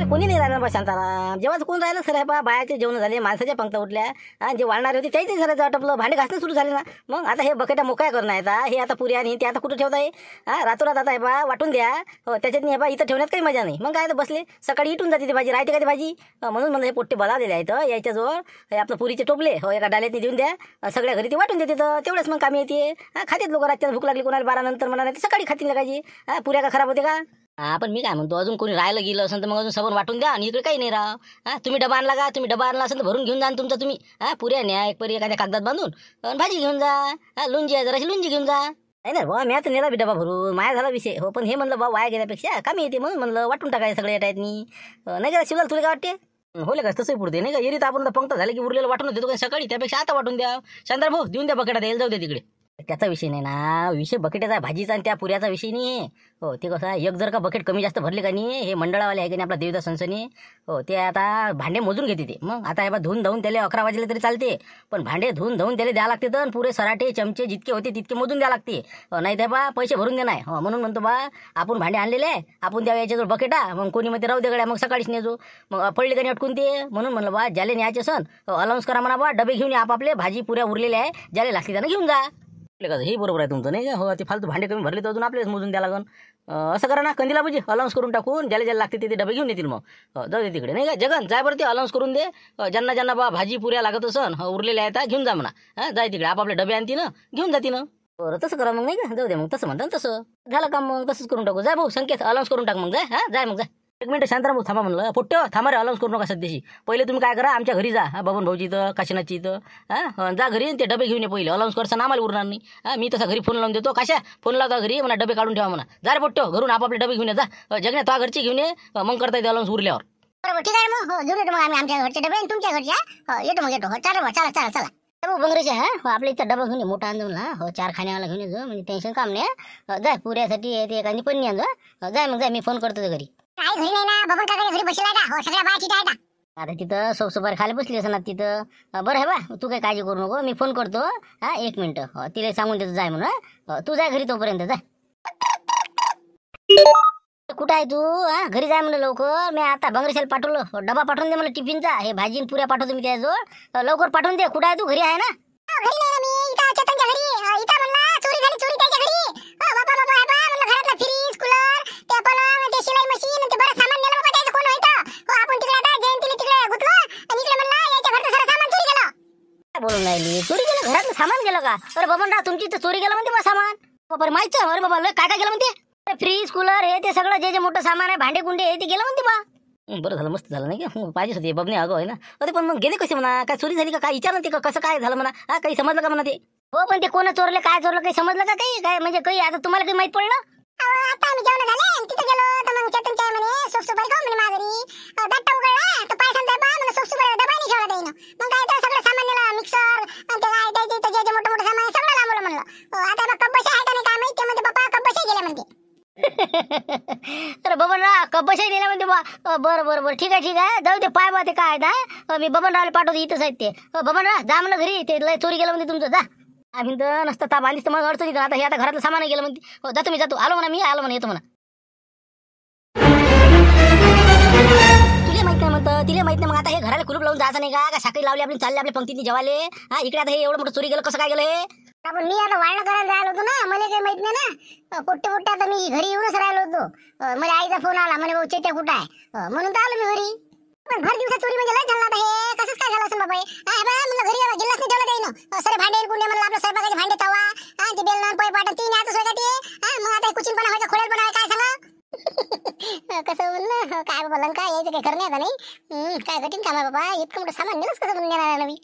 घरामध्ये कोणी नाही राहिलं बा शांताराम. जेव्हा कोण राहिलं सर आहे बा, बायाचे जेवण झाले, माणसाच्या पंक्ता उठल्या, जे वाळणारे होते त्याही घराचं आटपलं, भांडे घासणं सुरू झाले ना. मग आता हे बकेटा मोकळ्या करणं आहे, हे आता पुऱ्या आणि ते आता कुठं ठेवत आहे. रातोरात आता आहे बा वाटून द्या. हो त्याच्यात नाही बा, इथं ठेवण्यात काही मजा नाही. मग काय तर बसले सकाळी इटून जाते ती भाजी, राहते का ती भाजी. म्हणून मला हे पोट्टे बलावलेले आहेत याच्याजवळ. हे आपलं पुरीचे टोपले हो एका डाल्यात देऊन द्या, सगळ्या घरी ते वाटून देते, तर तेवढंच मग कामी येते. खातेत लोक, रातच्या भूक लागली कोणाला 12 नंतर म्हणा, नाही सकाळी खातील लगायची. पुऱ्या का खराब होते का. पण मी काय म्हणतो, अजून कोणी राहायला गेलं असेल तर मग अजून सबन वाटून द्या, आणि इकडे काही नाही राव. तुम्ही डबा आणला का, तुम्ही डबा आणला असेल तर भरून घेऊन जा तुमचा तुम्ही. पुऱ्या न्या एक परी एखाद्या कागदात बांधून, भाजी घेऊन जा, लुंजी आहे जराशी लुंजी घेऊन जा. नाही ना बा, मी आता नेला बी डबा भरून, माया झाला विषय. हो पण हे म्हणलं बा वाया गेल्यापेक्षा कामी येते, म्हणून म्हणलं वाटून टाकायचं सगळ्या टाईतनी. नाही का शिवलाल, तुला काय वाटते. होले का तसंही पुरते नाही का. एरी तर आपण पंक्ता झाले की उरलेलं वाटून देतो काय सकाळी, त्यापेक्षा आता वाटून द्या. शांतार भाऊ देऊन द्या बकेटात, यायला जाऊ दे तिकडे. त्याचा विषय नाही ना, विषय बकेटाचा भाजीचा आणि त्या पुऱ्याचा विषय नाही आहे. हो ते कसं आहे, एक जर का बकेट कमी जास्त भरले का नाही, हे मंडळावाले आहे की नाही आपला देवदास सनसनी, हो ते आता भांडे मोजून घेते ते. मग आता हे बा धुवून धावून त्याला 11 वाजले तरी चालते, पण भांडे धुवून धावून त्याला द्यावं लागते, तर पुरे सराटे चमचे जितके होते तितके मोजून द्यावं लागते. नाही तर बा पैसे भरून देणार. हो म्हणून म्हणतो बा, आपण भांडे आणलेले आहे, आपण द्यावं याच्याजवळ बकेटा. मग कोणी मध्ये राहू दे गड्या, मग सकाळीच नेजो, मग पडले का अटकून ते. म्हणून म्हणलं बा ज्याले न्यायचे सण अलाउन्स करा म्हणा बा, डबे घेऊन या आपापले, भाजी पुऱ्या उरलेल्या आहे, ज्याला लागते त्यांना घेऊन जा. कसं हे बरोबर आहे तुमचं नाही का. हो ते फालतू भांडे कमी भरले तर अजून आपलेच मोजून द्या लागन. असं करा ना, कंदीला बुजी अलाउन्स करून टाकून, ज्याला ज्याला लागते ते डबे घेऊन येतील. मग जाऊ दे तिकडे नाही का. जगन जाय बरं, ते अलाउन्स करून दे, ज्यांना ज्यांना बा भाजी पुऱ्या लागत असन उरलेल्या आहेत घेऊन जा म्हणा. जाय तिकडे आपापले डबे आणती ना, घेऊन जाती ना. बरं तसं करा मग नाही का. जाऊ दे मग, तसं म्हणता तसं झालं काम, मग तसंच करून टाकू. जाय भाऊ संकेत अलाउन्स करून टाक मग, जाय जाय मग जाय. एक मिनिट शांताराम भाऊ थांबा म्हणलं. पोट्टे थांबा रे, अलाउन्स करू नका सध्याशी. पहिले तुम्ही काय करा, आमच्या घरी जा, बबन भाऊची इथं, काशीनाथची इथं. जा घरी ते डबे घेऊन ये पहिले. अलाउन्स करताना आम्हाला उरणार नाही. मी तसा घरी फोन लावून देतो, काशा फोन लावता घरी म्हणा डबे काढून ठेवा म्हणा. जा रे पोट्टे घरून आपापले डबे घेऊन ये, जा जगण्या तो घरची घेऊन ये, मग करता येते अलाउन्स उरल्यावर. बरोबर ठीक आहे मग. हो घेऊन येतो मग आम्ही आमच्या घरचे डबे आणि तुमच्या घरच्या. येतो मग येतो. चला चला चला चला. हो बंगरेचे हो आपल्या इथं डबा घेऊन ये मोठा आणून ना. हो 4 खाण्यावाला घेऊन येतो, म्हणजे टेन्शन काम नाही. जाय पुऱ्यासाठी ते एखादी पन्नी आणजो. जाय मग जाय, मी फोन करतो घरी. काय घरी नाही ना, बबन काका घरी बसला का. हो सगळ्या बाया तिथे आहेत. आता तिथं सोपसुपारी खाली बसली असं ना तिथं. बरं आहे बा, तू काही काळजी करू नको, मी फोन करतो. 1 मिनिट तिला सांगून देतो जाय म्हणून. तू जाय घरी तोपर्यंत जाय. कुठं आहे तू. घरी जाय म्हणलं लवकर. मी आता बंगरेशाला पाठवलं, डबा पाठवून दे मला टिफिनचा. हे भाजी पुऱ्या पाठवतो मी त्याजवळ, लवकर पाठवून दे. कुठं आहे तू, घरी आहे ना. घरी नाही ना मी, इथं चेतनच्या घरी. इथं म्हणला चोरी झाली, चोरी त्याच्या घरी. बाबा बाबा बाबा म्हणलं, घरातला फ्रीज कूलर ते पलंग ते शिलाई मशीन ते बरं सामान नेलं बाबा. त्याचं कोण होतं. हो आपण तिकडे आता जयंतीला तिकडे गुतलो, आणि इकडे म्हणला याच्या घरचं सारं सामान चोरी गेलं. काय बोलून राहिली, चोरी गेलं घरातलं सामान गेलं का. अरे बबनराव तुमची इथं चोरी गेलं म्हणते बा सामान. बाबा माहिती. अरे बाबा काय काय गेलं म्हणते. फ्रीज कूलर हे ते सगळं जे जे मोठं सामान आहे, भांडे कुंडे हे ते गेलं म्हणते बा. बरं झालं, मस्त झालं नाही का. पाहिजेच होते बबने अगो आहे ना. अरे पण मग गेले कसे म्हणा, काय चोरी झाली का काय विचारलं ते का, कसं काय झालं म्हणा. काही समजलं का म्हणा ते. हो पण ते कोण चोरले काय चोरलं काही समजलं का काही, काय म्हणजे काही आता तुम्हाला काही माहित पडलं. आता आम्ही जेवण झाले तिथे गेलो, तर मग चेतनच्या म्हणे सोपसुपारी खाऊ म्हणे माघारी. दट्टा उघडला तर पाय सांगताय बा मला सोपसुपारी डबा नाही ठेवला देईन. मग काय तर सगळं सामान नेलं, मिक्सर आणि ते काय त्याचे जे मोठं मोठं सामान सगळं लांबवलं म्हणलं. आता मग कब्बशा आहे का नाही काय माहिती. म्हणते बाप्पा कब्बशा गेल्या म्हणते. अरे बबनराव कब्बशा नेला म्हणते बा. बरं बरं बरं ठीक आहे जाऊ दे. पाय बा ते काय मी बबनरावला पाठवतो, इथंच आहेत ते. बबनराव जा म्हणलं घरी, ते लय चोरी गेलं म्हणते तुमचं. जा आम्ही तर नसतं ताप आणलीस तर मग अडचणीत. आता हे आता घरातलं सामान गेलं म्हणते. हो जातो मी, जातो. आलो म्हणा मी, आलो म्हणा, येतो म्हणा. तुला माहित नाही म्हणतं, तिला माहित नाही. मग आता हे घराला कुलूप लावून जायचं नाही का साखळी लावली आपली, चालले आपल्या पंक्तीने जेवाले. इकडे आता हे एवढं मोठं चोरी गेलं, कसं काय गेलं हे. आपण मी आता वाळणं करायला जायला होतो ना, मला काही माहित नाही ना. पोट्टे आता मी घरी येऊनच राहिलो होतो. मला आईचा फोन आला, म्हणे भाऊ चेत्या कुठं आहे. म्हणून तर आलो मी घरी. पण भर दिवसात चोरी म्हणजे लय झालं. आता हे कसंच काय झालं असं बाबा. म्हणलं घरी गिल्लास नाही ठेवलं जाईन. सरे भांडे कुंडे म्हणलं, आपल्या स्वयंपाकाचे भांडे तवा ते बेलन पोय पाट तीन याच सोय ते. मग आता कुचिनपणा व्हायचा, खोडेलपणा व्हायचा, काय सांगा. कसं म्हणलं काय बाबा काय यायचं काही खरं नाही आता नाही. काय कठीण काम आहे बाबा, इतकं मोठं सामान नेलंच कसं म्हणून नेणार नवी.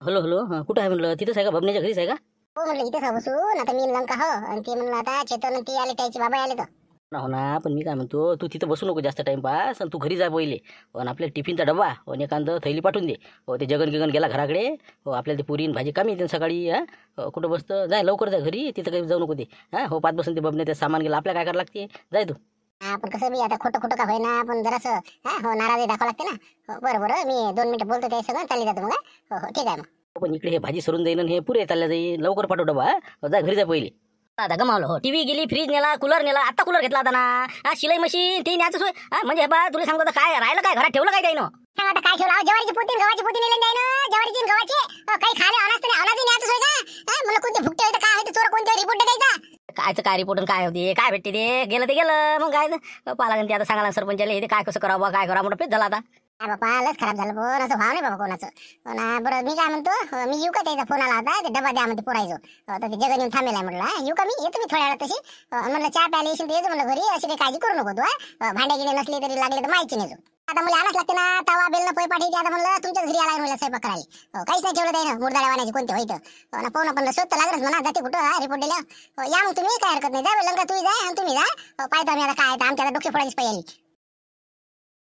हॅलो कुठं आहे म्हणलं. तिथंच आहे का, बबण्याच्या घरीच आहे का. हो म्हणलं इथेच बसून. आता मी लंका हो, आणि ते म्हणलं आता चेतन ते आले, त्याचे बाबा आले तर. हो ना, पण मी काय म्हणतो, तू तिथं बसू नको जास्त टाइमपास, आणि तू घरी जा पहिले. आणि आपल्या टिफिनचा डबा आणि एखादं थैली पाठवून दे. हो ते जगन गेला घराकडे. हो आपल्याला ते पुरी भाजी कमी येते सकाळी. कुठं बसतं, जाय लवकर जा घरी, तिथं काही जाऊ नको ते. हो पाच बसून ते बबने ते सामान गेलं, आपल्याला काय करावं लागते. जाय तू. आपण कसं बी आता खोटं का होईना, आपण जरासं हो नाराजी दाखवा लागते ना. बरं मी 2 मिनिटं बोलतो ते सगळं, चालली जातो मग. हो ठीक आहे मग. पण इकडे हे भाजी सरून जाईन, हे पुरे चालल्या जाईल. लवकर पाठव डबा. जा घरी जा पहिले. आता गमावलं. हो टीव्ही गेली, फ्रीज नेला, कूलर नेला. आता कूलर घेतला होता ना. हा शिलाई मशीन ते न्यायचं सोय. म्हणजे हे बा तुला सांगतो आता काय राहिलं काय घरात ठेवलं काय त्यानं. सांग आता काय ठेवलं ज्वारीची पोती गव्हाची पोती नेले नाही ना ज्वारीची आणि गव्हाची काही खाले अनाज नाही अनाज न्यायचं सोय का मला कोणते फुकटे होते काय होते चोर कोणते रिपोर्ट द्यायचा कायचं काय रिपोर्ट काय होते काय भेटते ते गेलं ते गेलं. मग काय पाला ते आता सांगायला सरपंचाला हे काय कसं करावं काय करावं मोठं पेच झाला आता. बापा लस खराब झालं पण असं भाव नाही बाबा कोणाचं. बरं मी काय म्हणतो मी येऊ का त्याचा फोन आला होता ते डबा द्या म्हणते पुरायचो तर ते जगन येऊन थांबेला म्हटलं येऊ का मी येतो मी थोड्या वेळात तशी म्हणलं चहा प्यायला येशील तर येतो म्हणलं घरी अशी काही काळजी करू नको तू भांड्या गिणे नसले तरी लागले तर माहिती नेतो. आता मला आणाच लागते ना तवा बेल पै पाठी आता म्हणलं तुमच्याच घरी आला मला स्वयंपाक करायला काहीच नाही ठेवलं त्यानं मुरदाळ्या वाण्याचे कोणते होतं पाहून पण स्वतः लागलंच म्हणा जाते कुठं रिपोर्ट दिल्या या मग तुम्ही काय हरकत नाही जा लंका तुम्ही जा आणि तुम्ही जा पाहतो आम्ही आता काय आमच्या डोके फोडायची पाहिजे.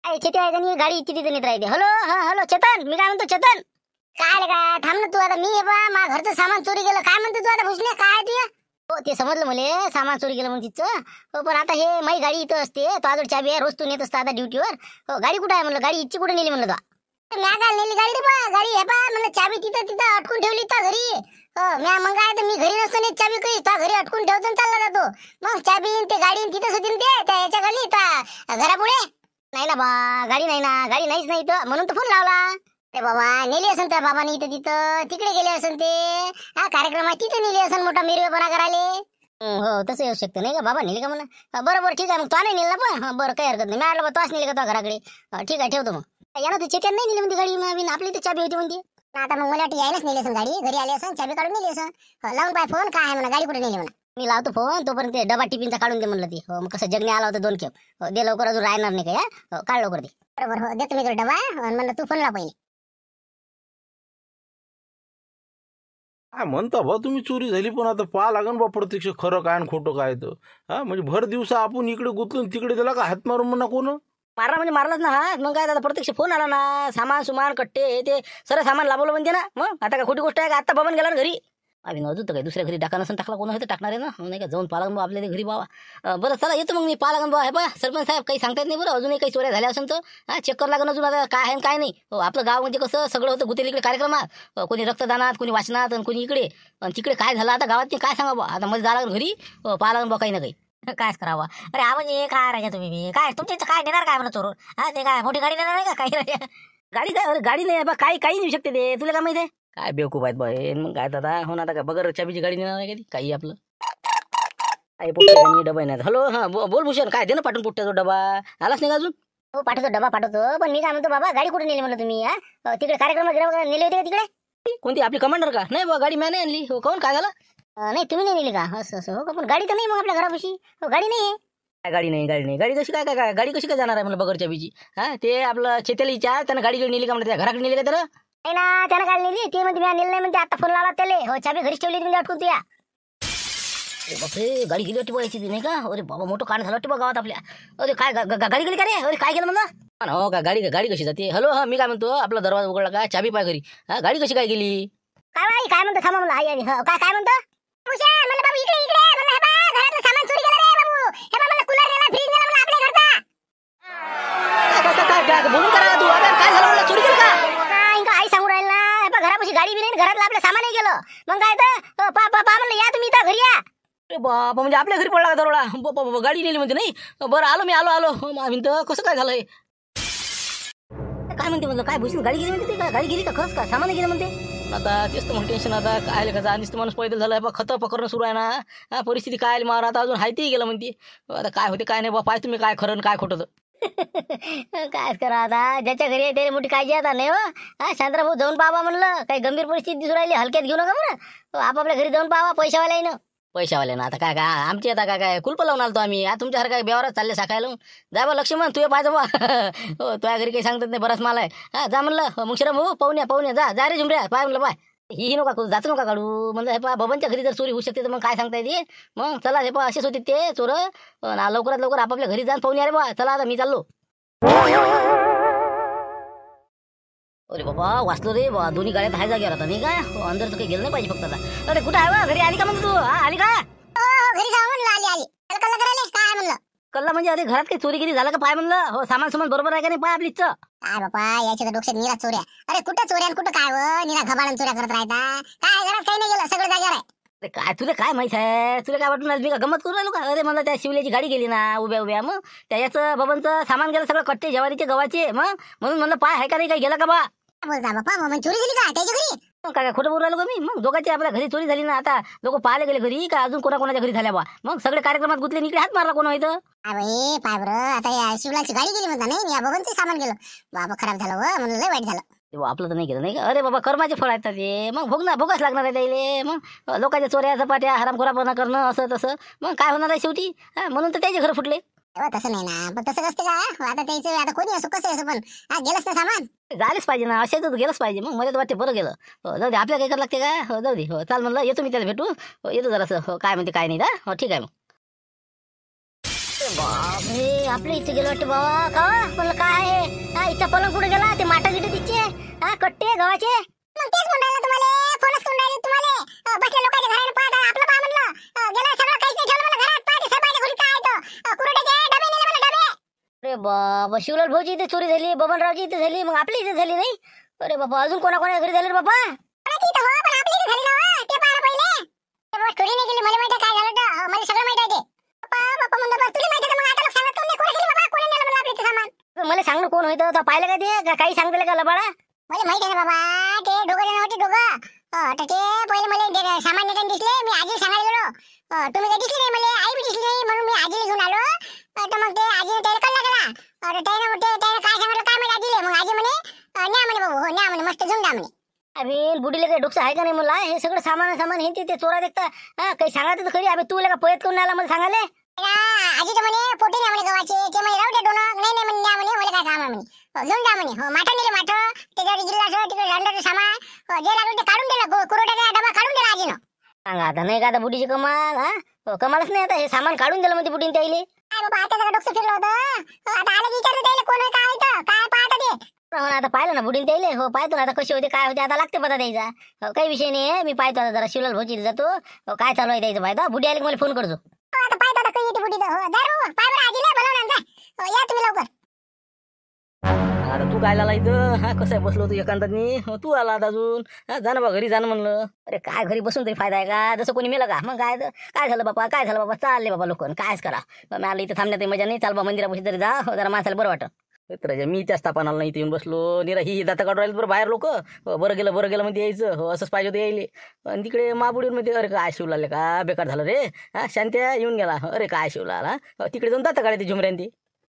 चेती आहे का नाही गाडी इतकी तिथे नेत राहते. हॅलो हा हॅलो चेतन मी काय म्हणतो चेतन काय का थांब ना तू आता मी बा मा घरचं सामान चोरी गेलं काय म्हणतो तू आता भुसले काय तुझ्या. हो ते समजलं मला सामान चोरी गेलं म्हणून तिचं. हो पण आता हे माझी गाडी इथं असते तो आजोड चाबी आहे रोज तू नेत असता आता ड्युटीवर. हो गाडी कुठं आहे म्हणलं गाडी इच्छी कुठे नेली म्हणलं तो म्या काय नेली गाडी रे बा गाडी हे पा म्हणलं चाबी तिथं तिथं अटकून ठेवली त्या घरी. म्या मग काय तर मी घरी नसतो नेत चाबी काही त्या घरी अटकून ठेवतो आणि चालला जातो मग चाबी ते गाडी तिथंच होती ते त्या याच्या घरी त्या घरापुढे. नाही ना बा गाडी नाही ना गाडी नाहीच नाही तर म्हणून तर फोन लावला. अरे बाबा नेली असेल त्या बाबाने इथं तिथं तिकडे गेले असेल ते हा कार्यक्रमात तिथं नेली असेल मोठा मिरवेपणा करायला. हो तसं येऊ शकतं नाही का बाबा नेली का म्हणा. बरोबर ठीक आहे मग तो नाही नेला पण हा बरं काही हरकत नाही. मी आलं तोच नेली का तो घराकडे. ठीक आहे ठेवतो मग. या ना तू चेतन नाही नेली म्हणते गाडी आपली तर चाबी होती म्हणते. आता मग मला वाटतं यायलाच नेली असेल गाडी घरी आली असेल चाबी काढून नेली असेल लावून पाय फोन काय आहे म्हणा गाडी कुठे नेली म्हणा. मी लावतो फोन तोपर्यंत ते डबा टिफिनचा काढून दे म्हणलं ती. हो मग कसं जगने आला होता 2 खेप. हो दे लवकर अजून राहणार नाही का या काढ लवकर दे. बरोबर हो देतो मी तो डबा आणि म्हणलं तू फोन लाव पहिले. काय म्हणता बा तुम्ही चोरी झाली पण आता पाहा लागन बा प्रत्यक्ष खरं काय आणि खोटं काय तर. हा म्हणजे भर दिवसा आपण इकडे गुंतून तिकडे त्याला का हात मारून म्हणा कोण मारला म्हणजे मारलाच ना. हा मग काय आता प्रत्यक्ष फोन आला ना सामान सुमान कट्टे हे ते सर्व सामान लाभवलं म्हणते ना. मग आता काय खोटी गोष्ट आहे का. आता बबन गेला ना घरी अजून अजून तर काही दुसऱ्या घरी टाका नसून टाकला कोणा टाकणार आहे ना नाही का जाऊन पाला बा आपल्या घरी बाबा. बरं चला येतो मग मी पाला बा हे बा सरपंच साहेब काही सांगता येत नाही बरं अजूनही काही चोऱ्या झाल्या असेल तर हा चेक करावं लागेल अजून आता काय आहे काय नाही. आपलं गाव म्हणजे कसं सगळं होतं गुतेल इकडे कार्यक्रमात कोणी रक्तदानात कोणी वाचनात आणि कोणी इकडे आणि तिकडे काय झालं आता गावात ते काय सांगा बा. आता मध्ये जावं लागेल घरी पाहा लागेल बा काही ना काही. कायच करावं. अरे हा म्हणजे काय राजा तुम्ही काय तुमच्या इथं काय देणार काय म्हणा चोरून. हा ते काय मोठी गाडी देणार नाही का काही गाडी काय गाडी नाही बा काही काही नेऊ शकते ते तुला काय माहिती आहे. काय बेवकूफ आहेत बा हे. मग काय दादा हो ना आता काय बगर चाबीची गाडी नेणार आहे का काही आपलं काही पोट्टे डबा नाही. हॅलो हां बोल भूषण काय दे ना पाठवून पोट्ट्याचा डबा आलाच नाही का अजून. हो पाठवतो डबा पाठवतो पण मी काय म्हणतो बाबा गाडी कुठे नेली म्हणलं तुम्ही. हा तिकडे कार्यक्रम नेले होते का तिकडे. कोणती आपली कमांडर का नाही बा गाडी मॅने आणली. हो कोण काय झालं नाही तुम्ही नाही नेली का असं असं हो का पण गाडी तर नाही मग आपल्या घरापाशी. हो गाडी नाही आहे. काय गाडी नाही गाडी नाही गाडी कशी काय काय गाडी कशी काय जाणार आहे म्हणलं बगर चाबीची. हा ते आपलं चेतेलीच्या त्यानं गाडी नेली का म्हणते त्या घराकडे नेली का त्याला. नाही ना त्यानं काय नेली ते म्हणते मी नेलं नाही म्हणते आता फोन लावला त्याला. हो चाबी घरीच ठेवली म्हणजे अटकून तुया. बापरे गाडी गेली वाटते बघायची ती नाही का. अरे बाबा मोठं कांड झालं वाटतं बा गावात आपल्या. अरे काय गाडी गेली का रे. अरे काय केलं म्हणा हो का गाडी गाडी कशी जाते. हॅलो हा मी काय म्हणतो आपला दरवाजा उघडला का चाबी पाय घरी. हा गाडी कशी काय गेली. काय काय म्हणतो थांबा मला आई काय काय म्हणतो. म्हणलं बाबू इकडे इकडे म्हणलं हे बा घरातलं सामान चोरी गेलं रे बाबू हे बा म्हणलं कूलर नेला फ्रीज नेला म्हणलं आपल्या घरचा. काय बोलून करा तू आता काय झालं म्हणलं चोरी केलं का. काय ఇంకా आई सांगू राहिला ना घरापाशी गाडी बी नाही घरातलं आपलं सामानही गेलं. मग काय तर पा म्हणलं या तुम्ही इथं घरी या. अरे बाबा म्हणजे आपल्या घरी पडला का दरोडा. गाडी नेली म्हणते नाही. बरं आलो मी आलो म्हणतो कसं काय झालंय काय म्हणते म्हणलं काय भूषण गाडी गेली म्हणते का गाडी गेली का खरंच का सामान गेलं म्हणते. आता तेच तर मग टेन्शन आता काय का नुसतं माणूस पैदल झालाय बा खतं पकडणं सुरू आहे ना. हा परिस्थिती काय मारा आता अजून हायती गेलं म्हणते. आता काय होते काय नाही बा पाय तुम्ही काय खरं काय खोटं. काय करा आता ज्याच्या घरी आहे त्याला मोठी काळजी आता नाही हो. हा शांतरा भाऊ जाऊन पाहा म्हणलं काही गंभीर परिस्थिती दिसून राहिली हलक्यात घेऊ नका बरं. आपापल्या घरी जाऊन पाहा पैशावाल्यानं. पैशावाले ना आता काय काय आमची आता काय काय कुलप लावून आलतो आम्ही. आता तुमच्या काय बेवारच चालले साकायला जा बा लक्ष्मण तू पाहिजे बा. हो तुझ्या घरी काही सांगतात नाही बराच मला आहे. हा जा म्हणलं मुक्षराम भाऊ पाहुण्या जा रे झुमऱ्या पाय म्हणलं पाय ही नका करू जात नका काढू म्हणलं हे पा बबनच्या घरी जर चोरी होऊ शकते तर मग काय सांगता येते. मग चला हे पा असेच होते ते चोर लवकरात लवकर आपापल्या घरी जाऊन पाहुणे अरे बा चला आता मी चाललो. अरे बाबा वाचलो रे बा दोन्ही गाड्यात हाय जागेवर आता नाही काय अंदरचं काही गेलं नाही पाहिजे फक्त आता. अरे कुठं आहे बा घरी आली का म्हणतो तू. हा आली का घरी जाऊ म्हणलं आली कल्ला करायला काय म्हणलं कल्ला म्हणजे अरे घरात काही चोरी गिरी झालं का पाय म्हणलं. हो सामान बरोबर आहे का नाही पाय आपलीच. काय बापा याच्या तर डोक्यात निरा चोऱ्या. अरे कुठं चोऱ्या कुठं काय निरा घबाळून चोऱ्या करत राहता काय घरात काही नाही गेलं सगळं जागेवर आहे. अरे काय तुला काय माहित आहे, तुला काय वाटून राहिलं मी का गमत करून राहिलो का? अरे मला त्या शिवल्याची गाडी गेली ना उभ्या उभ्या, मग त्याचं बाबांचं सामान गेलं सगळं, कट्टे ज्वारीचे गव्हाचे, मग म्हणून म्हणलं पाय आहे का नाही, काही गेला का बा? काय बोलता बाप्पा, मग चोरी झाली का त्याच्या घरी? मग काय खोटं बोलू राहिलो का मी? मग दोघांची आपल्या घरी चोरी झाली ना, आता लोक पाहायला गेले घरी का अजून कोणाकोणाच्या घरी झाल्या बा? मग सगळे कार्यक्रमात गुंतले, इकडे हात मारला कोण व्हायचं? बाई पाय बरं, आता या शिवलाची गाडी गेली म्हणता नाही, या बबनचं सामान गेलं बाबा, खराब झालं व, म्हणलं लय वाईट झालं. तेव्हा आपलं तर नाही केलं नाही का? अरे बाबा कर्माचे फळ आहेत ना ते, मग भोगाच लागणार आहे त्याले. मग लोकांच्या चोऱ्या झपाट्या हरामखोरापणा करणं असं तसं, मग काय होणार आहे शेवटी? म्हणून तर त्याचे घर फुटले. तसं नाही ना, पण तसं असते का? आता त्याचं आता कोणी असो कसं असो, पण गेलंच ना सामान. झालेच पाहिजे ना, असे तर गेलंच पाहिजे. मग मला तर वाटते बरं गेलं. जाऊ दे, आपल्याला काही करावं लागते का? जाऊ दे. चाल म्हणलं, येतो मी त्याला भेटू. येतो जरासं, काय म्हणते काय नाही का? ठीक आहे. मग बापरे, आपल्या इथे गेलो वाटतं बाबा. का म्हणलं काय आहे? इथं पलंग कुठे गेला? ते माटा गिटे तिचे कट्टे गव्हाचे. मग तेच म्हणून राहिलं तुम्हाला, फोनच करून राहिले तुम्हाला. बसले लोकांच्या घराने पाहता आपलं पहा म्हणलं. गेलं सगळं काहीच नाही ठेवलं मला घरात. पाहते सगळ्याच्या घरी काय येतं, कुरड्याचे डबे नेले मला डबे. अरे बाबा, शिवलाल भाऊची इथे चोरी झाली, बबनरावची इथे झाली, मग आपली इथे झाली नाही? अरे बाबा, अजून कोणाकोणा घरी झाली रे बाबा? कोणाची इथं हो, पण आपली इथं झाली ना हो, ते पहा पहिले. ते बस चोरी नाही केली, मला माहिती आहे काय झालं तर, मला सगळं माहिती आहे ते. बाप्पा म्हणलं बस तुला माहिती आहे, मग आता लोक सांगत कोण नाही, कोणी गेली बाबा, कोणी नेलं म्हणलं आपल्या इथं सामान. मला सांग ना कोण होतं, तर पाहिलं का ते? काही सांगते का लबाडा? मला माहिती आहे ना बाबा, ते दोघं जण होते दोघं. तर ते पहिले मला सामान नेताना दिसले, मी आजीला सांगायला गेलो. तुम्ही काही दिसले नाही, मला आई बी दिसली नाही, म्हणून मी आजीला घेऊन आलो. तर मग ते आजीने त्याला कल्ला केला. त्याने काय सांगितलं काय माहिती आजीले. मग आजी म्हणे न्या म्हणे बाबू, हो न्या म्हणे, मस्त घेऊन द्या म्हणे. अरे बुडीला काही डोकं आहे का नाही मला? हे सगळं सामान हे ते चोरा देखता काही सांगायचं तर खरी. अबे तू का पयत करून आला मला सांगाले? आजी तर म्हणे पोटे न्या म्हणे गव्हाचे, ते म्हणे राहू दे डोनं, नाही नाही म्हणे न्या म्हणे, मला काय काम आहे म्हणे, घेऊन द्या म्हणे. हो माठं नेले माठं, त्याच्यावर गिल्लास तिकडे अंडरचं सामान, जे लागलं ते काढून दिलं, कुरड्याचा डबा काढून दिला आजीनं. सांगा आता, नाही का आता बुडीची कमाल? कमालच नाही आता, हे सामान काढून दिलं म्हणजे बुडीने त्याईले. काय बाबा, आता सगळं डोकं फिरलं होतं. आता आलं विचारलं त्याला कोण होतं, काय होतं, काय पाहता ते. हो ना, आता पाहिलं ना बुडीने त्याईले. हो पाहतो ना आता कसे होते काय होते, आता लागते पता द्यायचा. काही विषय नाही, मी पाहतो आता जरा शिवलाल भाऊची जातो. काय चालू आहे द्यायचं पाहतो. बुडी आली की मला फोन करतो. आता पाहतो आता काही येते बुडीचं. हो जा रे बाबा, पाय बरं आजीला बोलावलं ना, जा. या तुम्ही लवकर. आता तू काय आला इथं? कसं आहे बसलो तू एकांतानी? तू आला आता अजून? जा ना बा घरी, जाणं म्हणलं. अरे काय घरी बसून तरी फायदा आहे का? जसं कोणी मेलं का? मग काय झालं बाबा, काय झालं बाबा? चालले बाबा लोक, कायच करा. मी आलं इथं थांबण्यात मजा नाही. चाल बा मंदिरापाशी तरी जा, जरा माणसाला बरं वाटतं. मित्राच्या मी त्याच तापान आलो नाही, इथे येऊन बसलो. निरा ही दाता काढून राहिले बरं बाहेर लोक. बरं गेलं म्हणजे यायचं. हो असंच पाहिजे होतं यायले. आणि तिकडे महाबुडीवर मध्ये अरे काय शिवलाले का बेकार झालं रे. शांत्या येऊन गेला. अरे काय शिवला तिकडे जाऊन दाता काढायची झुमऱ्यांती.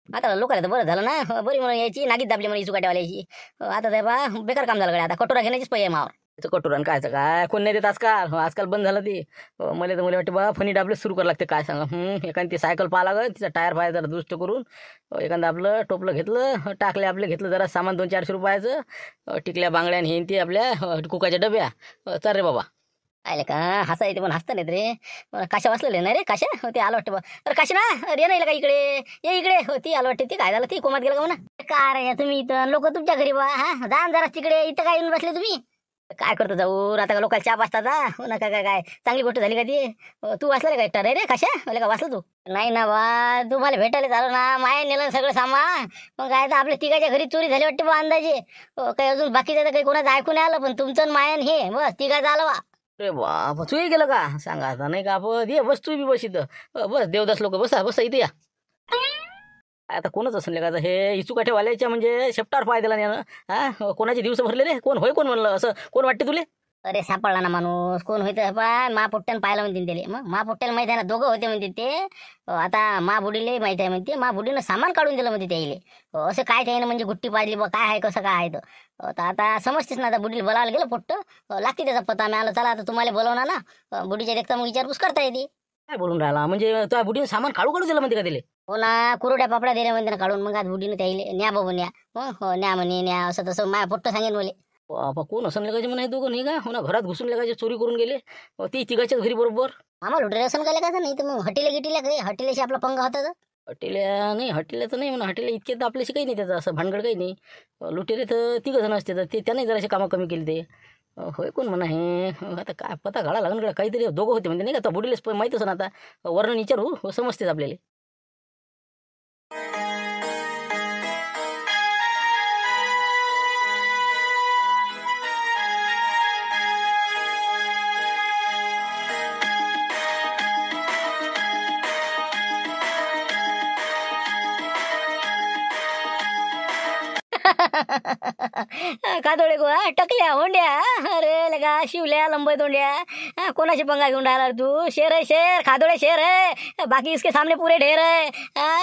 आता लोकांना तर बरं झालं ना, बरी म्हणून यायची नागीत दाबली म्हणून इचुकाट्यावाल्याची. आता ते बा बेकार काम झालं कडे. आता कटोरा घेण्याचीच पाहिजे मावर. कटोरा कायचं काय कोण नाही देत आजकाल. आजकाल बंद झालं ते. मला वाटतं बा फनी डाबले सुरू करावं लागते. काय सांगा, एखादी ती सायकल पाहा लागत, तिचा टायर पाहायचा जरा दुरुस्त करून. एखादं आपलं टोपलं घेतलं, टाकले आपले घेतलं जरा सामान 200-400 रुपयाचं. टिकल्या बांगड्या हे ते आपल्या कुकाच्या डब्या. चल रे बाबा. आले का हसा येते पण हसता नाहीत रे. काशा वाचलेले नाही रे, काशा हो ते आलं वाटतं बा. अरे काशी ना रे, नाही का इकडे ये इकडे. हो ती आलं वाटते. ती काय झालं, ती कोमात गेलं का म्हणा. का रे तुम्ही इथं लोक तुमच्या घरी बा. जा जरा तिकडे, इथं काय येऊन बसले तुम्ही? काय करतो जाऊ आता का लोकांना चहा पाचता जा. हो ना, काय काय काय चांगली गोष्ट झाली का ती? तू वाचलं का एकटा रे काशा? मला का वाचलं तू? नाही ना बा, तुम्हाला भेटायला झालं ना, माया नेलं सगळं सामान. मग काय तर आपल्या तिघाच्या घरी चोरी झाली वाटते बा अंदाजे. काही अजून बाकीचं तर काही कोणाचं ऐकून नाही आलं, पण तुमचं मायन हे बस तिघाचं आलं बा. अरे बाप, तूही गेलं का? सांगा आता नाही का आपण ये बस, तू बी बस इथं. बस देवदास लोक बसा इथे या. आता कोणच असेल का हे इचुकाठेवाल्याच्या म्हणजे शेपटावर पाय दिला यानं. कोणाचे दिवस भरले रे? कोण होय कोण म्हणलं असं कोण वाटते तुले? अरे सापडला ना माणूस. कोण होतं पा महापोट्ट्यानं पाहिलं म्हणते त्याला. मग महापोट्ट्याला माहिती आहे ना, दोघं होते म्हणते ते. आता महाबुडीला माहिती आहे म्हणते, महाबुडीनं सामान काढून दिलं म्हणते त्याईले. असं काय त्यानं म्हणजे गुट्टी पाजली बा, काय आहे कसं काय आहे तर आता समजतेच ना. आता बुडीला बोलायला गेलं पोट्ट, लागते त्याचा पत्ता. मी आलं चला आता तुम्हाला बोलवणार ना, बुडीच्या देखता मग विचारपूस करता येते. काय बोलून राहिला म्हणजे? त्या बुडीने सामान काढू दिलं म्हणते का तिले? हो ना, कुरड्या पापड्या दिल्या म्हणते ना काढून. मग आज बुडीनं त्याईले न्या बाबू न्या. हो न्या म्हणे न्या, असं तसं माझ्या पोट्ट सांगेन मला. बापा कोण असं लगायचे म्हणा दोघं नाही का? हो ना, घरात घुसून लगायचे, चोरी करून गेले. ती तिघाच्याच घरी बरोबर. आम्हाला लुटेल असं काय का नाही तर मग हटीला गिटीला काही हटील्याशी आपला पंगा होता तर. हॉटेल्या नाही, हॉटेल्याचं नाही म्हणा. हॉटेल्या इतके तर आपल्याशी काही नाही त्याचं असं भानगड काही नाही. लुटेले तर तिघं जण असते तर ते त्याने जरासे कामं कमी केली ते. होय कोण म्हणा हे? आता काय पता घाला लागून काहीतरी दोघं होते म्हणजे नाही का? तर बुडीलेच माहीतच ना आता. वर्णन विचारू समजतेच आपल्याला. कादोळे गो टकल्या होंड्या अरे लगा शिवल्या लंबे तोंड्या कोणाची पंगा घेऊन राहिला रे तू? शेर है शेर, खादोळे शेर है, बाकी इसके सामने पूरे ढेर है।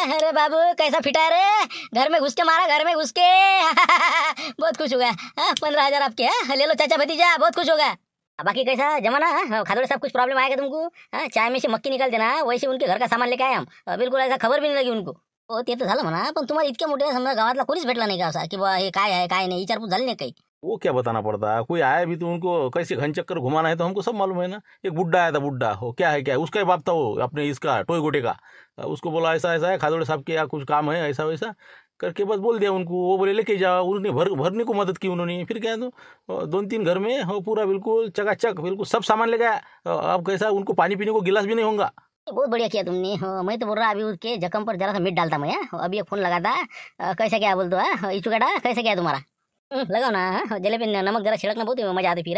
अरे बाबू कैसा फिटा है रे, घर में घुस के मारा, घर में घुस के। बहुत खुश हो गया। 15,000 आपके, ले लो चाचा भतीजा, बहुत खुश हो गया। बाकी कैसा जमाना? खादोड़े साहब कुछ प्रॉब्लम आएगा तुमको? चाय में से मक्की निकाल देना, वैसे उनके घर का सामान लेके आए हम। बिल्कुल ऐसा खबर भी नहीं लगी उनको। हो ते तर झालं म्हणा, पण तुम्हाला इतक्या मोठ्या समजा गावातला कोणीच भेटला नाही का असा की बा हे काय आहे काय नाही, विचारपूस झाली नाही काही? वो क्या बताना पड़ता है, कोई आया भी तो उनको कैसे घन चक्कर घुमाना है तो हमको सब मालूम है ना। एक बुड्ढा आया था, बुड्ढा हो क्या है, क्या है उसका ही बाप था वो अपने इसका टोय गोटे का। उसको बोला ऐसा ऐसा है, खादोड़े साहब के यहाँ कुछ काम है ऐसा वैसा करके बस बोल दिया उनको। वो बोले लेके जाओ, उन्होंने भरने को मदद की उन्होंने। फिर क्या है तो 2-3 घर में हो पूरा बिल्कुल चकाचक बिल्कुल सब सामान ले गया। अब कैसा उनको पानी पीने को गिलास भी नहीं होगा। बहुत बढ़िया किया तुमने। मैं तो बोल रहा अभी उसके जख्म पर जरा सा मीट डालता मैं। अभी एक फोन लगा था, कैसा क्या बोलते हो इचू काटा, कैसा क्या है तुम्हारा? लगाओ ना, जलेबी नमक जरा छिड़कना, बहुत मजा आती फिर।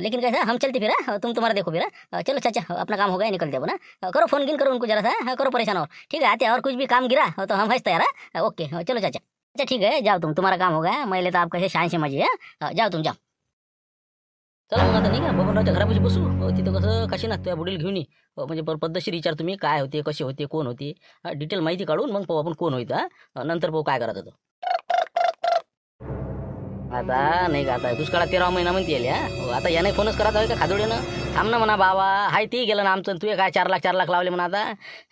लेकिन कैसा हम चलते फिर, तुम तुम्हारा देखो फिर। चलो चाचा अपना काम हो गया, निकलते हो ना। करो फोन गिन करो उनको जरा सा, करो परेशान और ठीक है। आते और कुछ भी काम गिरा तो हम हंसते यार। ओके चलो चाचा। अच्छा ठीक है, जाओ तुम, तुम्हारा काम हो गया। मैले तर आप कैसे शान से मजे है, जाओ तुम जाओ। चला मग आता नाही का बबनरावच्या घरापाशी बसू। तिथं कसं कशी ना तुझ्या बुडील घेऊन ये, म्हणजे पद्धतशीर विचार तुम्ही काय होते, कसे होते, कोण होते, डिटेल माहिती काढून मग पाहू आपण कोण होईल। नंतर पाहू काय करायचं तो। आता नाही का आता दुष्काळात 13 महिना म्हणते येईल। आता याने फोनच करत आहे का खादोडीनं? थांब ना म्हणा बाबा, हाय ती गेलं ना आमचं, तू काय 4 लाख लावले म्हणा। आता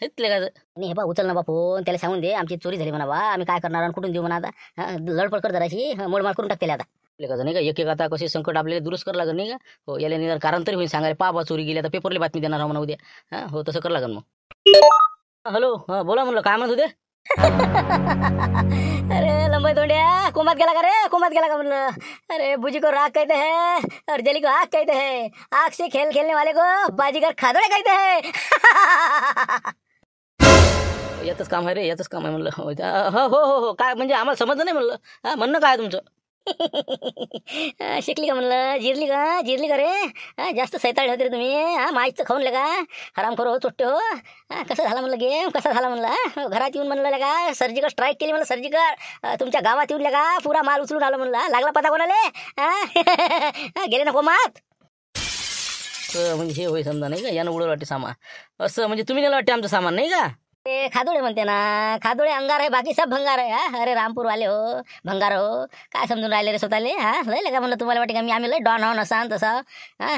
हेतले का नाही हे बा, उचल ना बा फोन, त्याला सांगून दे आमची चोरी झाली म्हणा बा, आम्ही काय करणार आणि कुठून देऊ म्हणा। आता लडपड कर जराशी, मोडमाड करून टाकते आता कसं नाही का। एक आता कसे संकट आपल्याला दुरुस्त करावं लागेल नाही का। हो याला निदान कारण तरी होईल सांगायला, पाबा चोरी गेली आता पेपरला बातमी देणार म्हणा उद्या। हो तसं करावं लागेल मग। हॅलो बोला म्हणलं, काय म्हणत होते? अरे लंबाई तोंड्या, कोमात गेला का रे, कोमात गेला का म्हणलं? अरे बुजी को राग कहते हैं और जली को आग कहते हैं, आग से खेल खेलने वाले को बाजीगर खादोड़े कहते हैं। यातच काम आहे रे, यातच काम आहे म्हणलं। हो हो हो हो, काय म्हणजे आम्हाला समजलं नाही म्हणलं। म्हणणं काय तुमचं? शिकली का म्हणलं, जिरली का रे? जास्त सैताळ होते रे तुम्ही। माईचं खाऊन लगा, हराम करो चोट्टे हो। कसं झालं म्हणलं गेम, कसा झाला म्हणलं? घरात येऊन म्हणलं लगा सर्जिकल स्ट्राईक केली म्हणलं, सर्जिकल। तुमच्या गावात येऊन लगा पुरा माल उचलून आलो म्हणलं। लागला पता कोणाले? गेले नको मात म्हणजे हे होय समजा नाही का, यानं उडवलं वाटते सामान असं, म्हणजे तुम्ही नेलं वाटते आमचं सामान नाही का? ते खादोडे म्हणते ना, खादोडे अंगार आहे, बाकी सब भंगार आहे। अरे रामपूर वाले हो, भंगार हो, काय समजून राहिले रे स्वतःले? लय का म्हणलं तुम्हाला वाटे का आम्ही लय डॉन हो नसा तसा?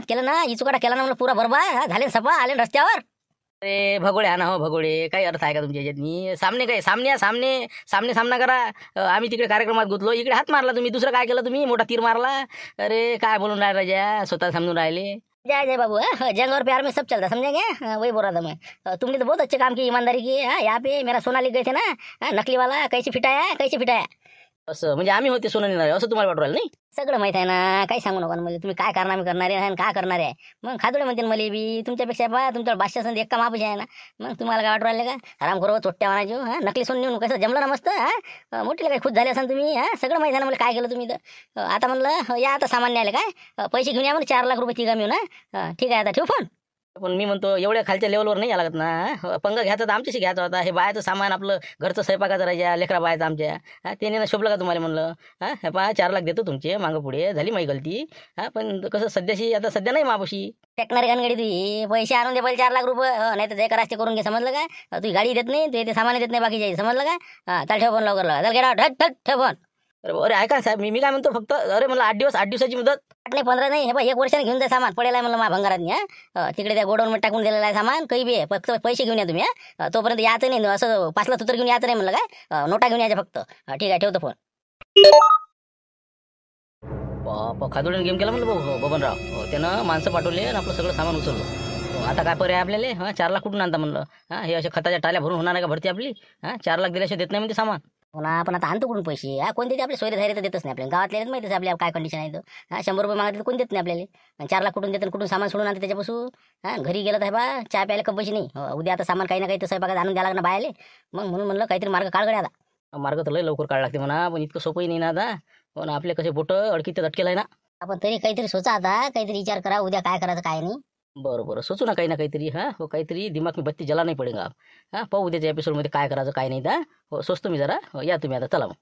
केलं ना इचुकाटा केला ना म्हणलं पुरा बरोबर, झाले सपा आले रस्त्यावर। अरे भगोळे ना हो भगोळे, काही अर्थ आहे का तुमच्या याच्यात? सामने काय सामने सामना करा। आम्ही तिकडे कार्यक्रमात गुतलो, इकडे हात मारला तुम्ही, दुसरं काय केलं तुम्ही? मोठा तीर मारला। अरे काय बोलून राहिला राजा, स्वतः समजून राहिले। जय जय बाबू, जंग और प्यार में सब चलता, समझेंगे? वही बोल रहा था मैं। तुमने तो बहुत अच्छे काम की, ईमानदारी की। यहाँ पे मेरा सोना लिख गए थे ना, नकली वाला कैसे फिटाया असं, म्हणजे आम्ही होते सोनं नेणारे असं तुम्हाला वाटू राहिलं नाही? सगळं माहित आहे ना, काही सांगू नका म्हणजे तुम्ही काय कारनामे करणारे आणि काय करणार आहे। मग खादोडे म्हणते मला बी तुमच्यापेक्षा बा तुमच्या भाषा संधी एक मापाशी आहे ना। मग तुम्हाला काय वाटू राहिले का? आराम करो चोट्ट्या म्हणायचो। नकली सोन नेऊन कसं जमलं ना मस्त। मोठे काय खुश झाले असाल तुम्ही। सगळं माहिती आहे ना मला काय केलं तुम्ही तर। आता म्हणलं या आता सामान न्यायला काय, पैसे घेऊन या म्हणलं 4 लाख रुपये तिघा मिळून ना। ठीक आहे आता ठेवू फोन। पण मी म्हणतो एवढ्या खालच्या लेवलवर नाही लागत ना, पंगा घ्यायचा तर आमच्याशी घ्यायचा होता। हे बायाचं सामान आपलं घरचं स्वयंपाकाचं राहायच्या लेकरा बायाचं आमच्या, त्याने ना शोभलं का तुम्हाला म्हणलं? हे पहा 4 लाख देतो तुमचे, मागं पुढे झाली माझी गलती। पण कसं सध्याशी आता सध्या नाही मापाशी टेकणारी गानगडी तुझी, पैसे आणून दे पहिले 4 लाख रुपये, नाही तर ते करायचे करून घे, समजलं काय? तुझी गाडी देत नाही, ते सामान देत नाही बाकीचे, समजलं काय? चाल ठेव फोन लवकर लवकर, चल ठेव फोन। अरे ऐका साहेब, मी काय म्हणतो फक्त, अरे म्हणलं 8 दिवसाची मुदत नाही 15 नाही, हे बघ 1 वर्षाने घेऊन जा सामान, पडेल आहे म्हणलं मा भंगारात। तिकडे त्या गोडाऊनमध्ये टाकून दिलेलं आहे सामान, काही बी फक्त पैसे घेऊन या तुम्ही। तोपर्यंत यायचं नाही, असं 5 लाख तुतर घेऊन यायचं नाही म्हणलं काय, नोटा घेऊन यायच्या फक्त। ठीक आहे ठेवतो फोन। खादोडीने गेम केला म्हणलं बबनराव, त्यानं माणसं पाठवले आणि आपलं सगळं सामान उचललं। आता काय पर्याय आपल्याला? 4 लाख कुठून आणता म्हणलं? हे अशा खताच्या टाल्या भरून होणार आहे का भरती आपली? 4 लाख दिल्याशिवाय देत नाही म्हणजे सामान पुन्हा। पण आता आणतो कुठून पैसे? कोण देते? आपले सोयरे धायरे तर देतच नाही आपल्याला, गावातले माहितीच आपल्याला काय कंडिशन आहे तर। 100 रुपये मागते कोण देत नाही आपल्याला। 4 लाख कुठून देतात, कुठून सामान सोडून आणते त्याच्यापासून? घरी गेलं तर बा चहा प्यायला कप पैसे नाही, उद्या आता सामान काही ना काही तर स्वयंपाकात आणून द्यायला लागणार बायाले। मग म्हणून म्हणलं काहीतरी मार्ग काढ गड्या आता। मार्ग तर लय लवकर काढ लागते म्हणा, पण इतकं सोपंही नाही ना आता। पण आपले कसे बोटं अडकीत अटकेलं आहे ना। आपण तरी काहीतरी सोचा आता, काहीतरी विचार करा उद्या काय करायचं काय नाही। बरं सोचू ना काही ना काहीतरी। हो काहीतरी दिमाग में बत्ती जला नाही पडेगा। पाहू उद्याच्या एपिसोडमध्ये काय करायचं काय नाही। हो सोचतो मी जरा। या तुम्ही आता, चला मग।